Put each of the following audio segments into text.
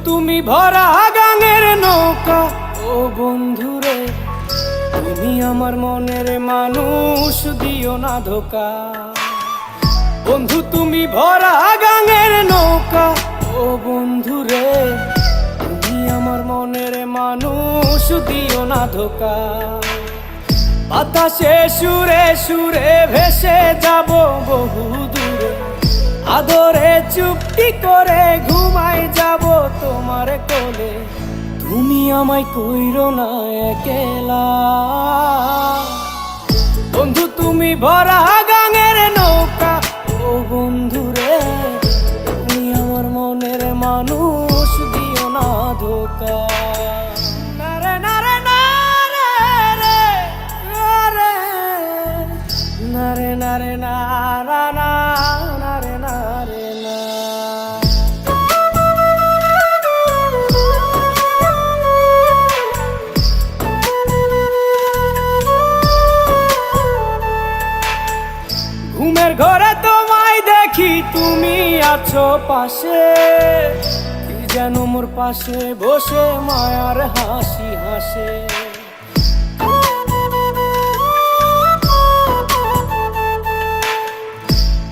তুমি ভরা গাঙের নৌকা, ও বন্ধুরে তুমি আমার মনের মানুষ, দিও না ধোকা। বন্ধু তুমি ভরা গাঙের নৌকা, ও বন্ধুরে তুমি আমার মনের মানুষ, দিও না ধোকা। বাতাসে সুরে সুরে ভেসে যাব বহু দূরে, আদরে চুপটি করে ঘুমাই যাব তোমার কোলে। তুমি আমায় কইরো না একলা, বন্ধু তুমি ভরা গাঙের নৌকা, ও বন্ধুরে তুমি আমার মনের মানুষ, দিও না ধোকা। নারে নারে নারে রে, নারে নারে নারা না, নারে নারে না। ঘুমের ঘরে তোমায় দেখি তুমি আছো পাশে, কি যেন মোর পাশে বসে মায়ার হাসি হাসে।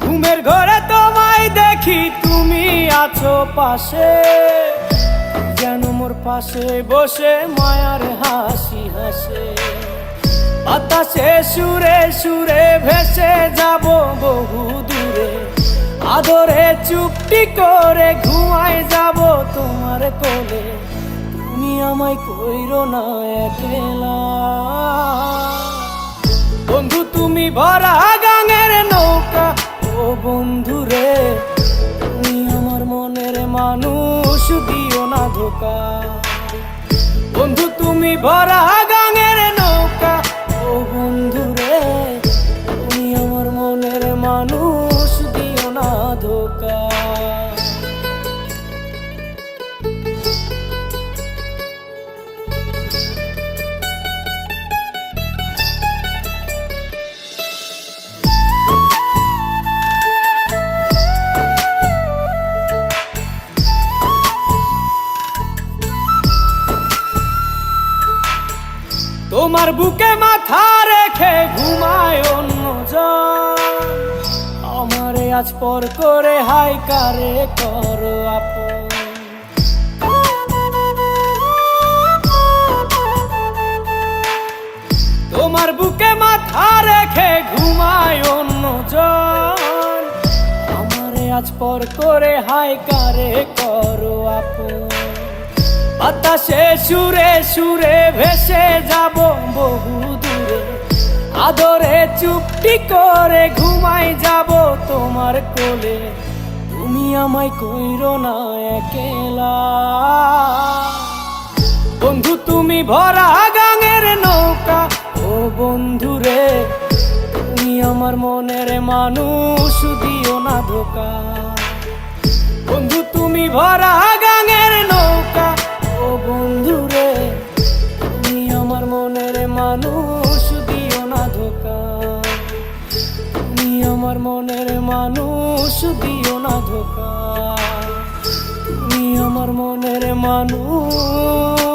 ঘুমের ঘরে তোমায় দেখি তুমি আছো পাশে, কি যেন মোর পাশে বসে মায়ার হাসি হাসে। বাতাসে সুরে সুরে ভেসে যাব বহু দূরে, আদরে চুপটি করে ঘুমাই যাব তোমার কোলে। তুমি আমায় কইরো না একলা, বন্ধু তুমি ভরা গাঙের নৌকা, ও বন্ধুরে তুমি আমার মনের মানুষ, দিও না ধোকা। বন্ধু তুমি ভরা গাঙের নৌকা, ও বন্ধুরে তুমি আমার মনের মানুষ, দিও না ধোকা। তোমার বুকে মাথা রেখে ঘুমায় অন্যজন, আমারে আজ পর করে হাই কারে করো আপন। তোমার বুকে মাথা রেখে ঘুমায় অন্যজন, আমারে আজ পর করে হাই কারে করো আপন। বাতাসে সুরে সুরে ভেসে যাব বহু দূরে, আদরে চুপটি করে ঘুমাই যাব তোমার কোলে। তুমি আমায় কইরো না একলা, বন্ধু তুমি ভরা গাঙের নৌকা, ও বন্ধুরে তুমি আমার মনের মানুষ, দিও না ধোকা। বন্ধু তুমি ভরা গাঙের নৌকা, ও বন্ধুরে তুমি আমার মনের মানুষ, দিও না ধোকা। তুমি আমার মনের মানুষ, দিও না ধোকা। তুমি আমার মনের মানুষ।